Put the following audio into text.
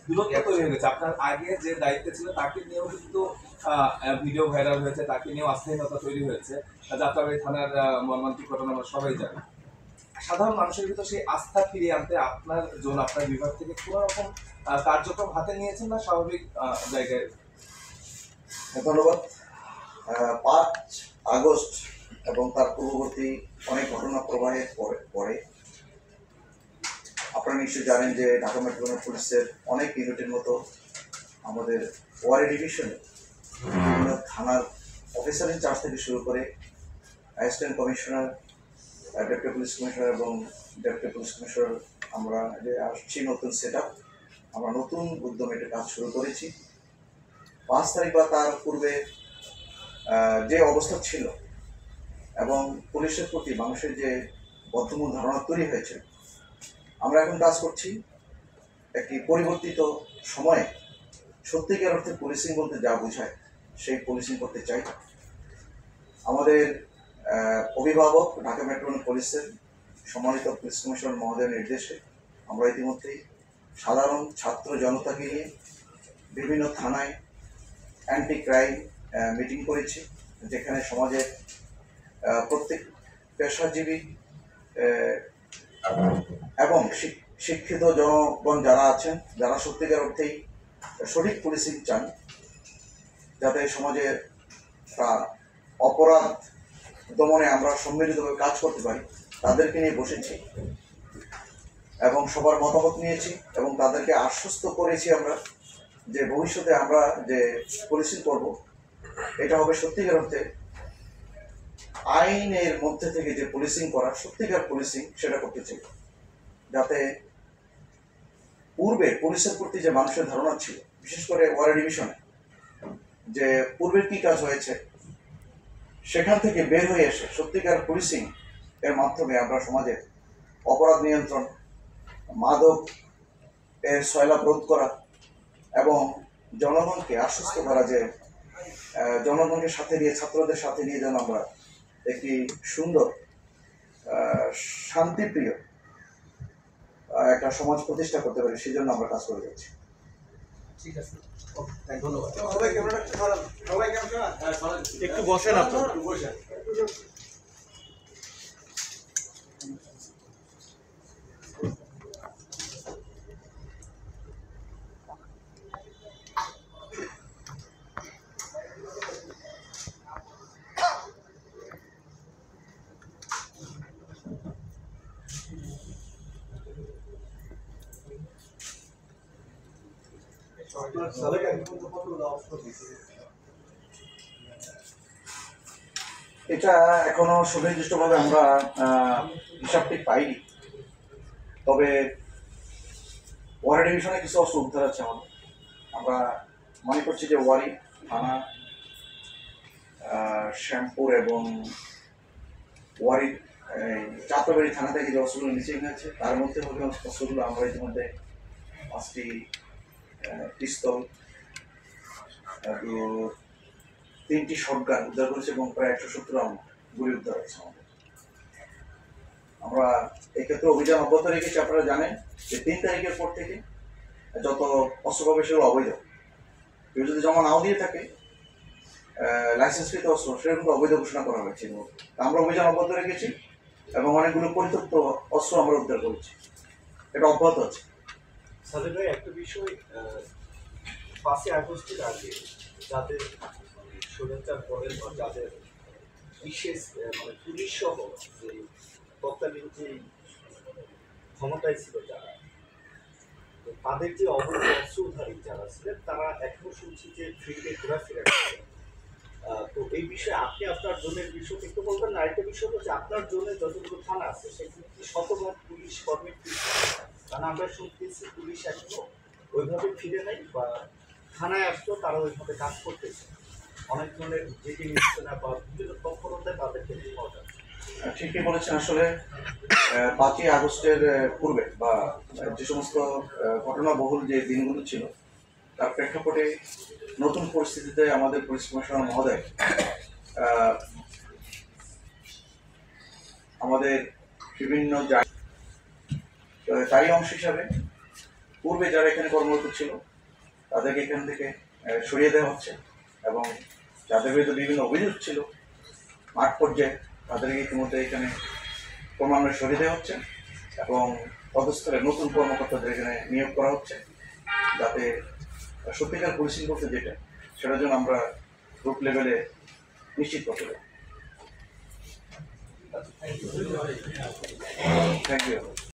দূরত্ব তৈরি হয়ে গেছে। আপনার আগে যে দায়িত্বে ছিল তাকে নিয়েও কিন্তু ভিডিও ভাইরাল হয়েছে, তাকে নিয়েও আস্থাহীনতা তৈরি হয়েছে। যাত্রাবাড়ি থানার মর্মান্তিক ঘটনা আমরা সবাই জানি। সাধারণ মানুষের ভিতর সেই আস্থা ফিরিয়ে আনতে আপনার জোন, আপনার বিভাগ থেকে কোনো রকম কার্যক্রম হাতে নিয়েছেন না স্বাভাবিক জায়গায়? ধন্যবাদ। 5 আগস্ট এবং তার পূর্ববর্তী অনেক ঘটনা প্রবাহের পরে আপনারা নিশ্চয়ই জানেন যে ঢাকা মেট্রোপলিটন পুলিশের অনেক ইউনিটের মতো আমাদের ওয়ারি ডিভিশনে বিভিন্ন থানার অফিসার ইনচার্জ থেকে শুরু করে assistant commissioner, deputy police commissioner এবং ডেপুটি পুলিশ কমিশনার, আমরা যে আসছি নতুন সেট আপ, আমরা নতুন উদ্যমে এটা কাজ শুরু করেছি। 5 তারিখ বা তার পূর্বে যে অবস্থা ছিল এবং পুলিশের প্রতি মানুষের যে বদ্ধমূল ধারণা তৈরি হয়েছে, আমরা এখন কাজ করছি একটি পরিবর্তিত সময়ে সত্যিকার অর্থে পুলিশিং বলতে যা বোঝায় সেই পুলিশিং করতে চাই। আমাদের অভিভাবক ঢাকা মেট্রোপলিটন পুলিশের সম্মানিত পুলিশ কমিশনার মহোদয়ের নির্দেশে আমরা ইতিমধ্যেই সাধারণ ছাত্র জনতাকে নিয়ে বিভিন্ন থানায় অ্যান্টি ক্রাইম মিটিং করেছি, যেখানে সমাজের প্রত্যেক পেশাজীবী এবং শিক্ষিত জনগণ যারা আছেন, যারা সত্যিকার অর্থেই সঠিক পুলিশিং চান, যাতে সমাজে অপরাধ দমনে আমরা সম্মিলিতভাবে কাজ করতে পারি, তাদেরকে নিয়ে বসেছি এবং সবার মতামত নিয়েছি এবং তাদেরকে আশ্বস্ত করেছি আমরা যে ভবিষ্যতে আমরা যে পুলিশিং করব এটা হবে সত্যিকার অর্থে আইনের মধ্যে থেকে যে পুলিশিং করা, সত্যিকার পুলিশিং সেটা করতে চাই, যাতে পূর্বে পুলিশের প্রতি যে মানুষের ধারণা ছিল, বিশেষ করে ওয়ারি ডিভিশনে যে পূর্বের কি কাজ হয়েছে, সেখান থেকে বের হয়ে এসে সত্যিকার পুলিশিং এর মাধ্যমে আমরা সমাজে অপরাধ নিয়ন্ত্রণ, মাদক এর সয়লাভ রোধ করা এবং জনগণকে আশ্বস্ত করা যে জনগণকে সাথে নিয়ে, ছাত্রদের সাথে নিয়ে যেন আমরা একটি সুন্দর শান্তিপ্রিয় একটা সমাজ প্রতিষ্ঠা করতে পারি, সেই জন্য আমরা কাজ করে যাচ্ছি। ঠিক আছে, ধন্যবাদ। একটু বসেন আপনারা। এটা এখনো সুনির্দিষ্টভাবে আমরা হিসাবটি পাইনি, তবে ওয়ারি ডিভিশনে কিছু অস্ত্র উদ্ধার আছে আমাদের। আমরা মনে করছি যে ওয়ারি থানা, শ্যামপুর এবং ওয়ারি যাত্রাবাড়ি থানা থেকে যে অস্ত্রগুলো নিচে গেছে, তার মধ্যে হবে অস্ত্রগুলো আমরা ইতিমধ্যে 5টি পিস্তল, 3টি শটগান উদ্ধার করেছে এবং প্রায় 170 রাউন্ড গুলি উদ্ধার হয়েছে আমাদের। আমরা এক্ষেত্রে অভিযান অব্যাহত রেখেছি। আপনারা জানেন যে 3 তারিখের পর থেকে যত অস্ত্র পাবে সেগুলো অবৈধ, কেউ যদি জমা নাও দিয়ে থাকে লাইসেন্সকৃত অস্ত্র, সেটা কিন্তু অবৈধ ঘোষণা করা হয়েছে। আমরা অভিযান অব্যাহত রেখেছি এবং অনেকগুলো পরিত্যক্ত অস্ত্র আমরা উদ্ধার করেছি, এটা অব্যাহত আছে। সাদেক ভাই, একটা বিষয়, 5 আগস্টের আগে যাদের স্বৈরাচার করেন বা যাদের বিশেষ মানে পুলিশ সহ যে তৎকালীন যে ক্ষমতায় ছিল যারা, তো তাদের যে অবৈধ অস্ত্রধারী যারা ছিলেন, তারা এখনো শুনছি যে ফিল্ডে ঘোরাফেরা করে। তো এই বিষয়ে আপনি আপনার জোনের বিষয় একটু বলবেন না? আরেকটা বিষয় হলো যে আপনার জোনে যতগুলো থানা আছে সেগুলো কি শতভাগ পুলিশ কর্মী? কারণ আমরা শুনতেছি পুলিশ এখনো ওইভাবে ফিরে নেই বা থানায় আসলেও তারা ওইভাবে কাজ করতেছে, অনেক ধরনের যেটি নিচ্ছে না বা বিভিন্ন তৎপরতায় তাদেরকে পাওয়া যাচ্ছে। ঠিকই বলেছেন। আসলে 5ই আগস্টের পূর্বে বা যে সমস্ত ঘটনাবহুল যে দিনগুলো ছিল, তার প্রেক্ষাপটে নতুন পরিস্থিতিতে আমাদের পুলিশ কমিশনার মহোদয় আমাদের বিভিন্ন তারই অংশ হিসাবে পূর্বে যারা এখানে কর্মরত ছিল তাদেরকে এখান থেকে সরিয়ে দেওয়া হচ্ছে এবং যাদের বিরুদ্ধে বিভিন্ন অভিযোগ ছিল মাঠ পর্যায়ে তাদেরকে ইতিমধ্যে এখানে ক্রমান্বয়ে সরিয়ে দেওয়া হচ্ছে এবং পদস্থলে নতুন কর্মকর্তাদের এখানে নিয়োগ করা হচ্ছে, যাতে সত্যিকার পুলিশিং করতে যেটা সেটার জন্য আমরা গ্রুপ লেভেলে নিশ্চিত করতে পারি। Thank you.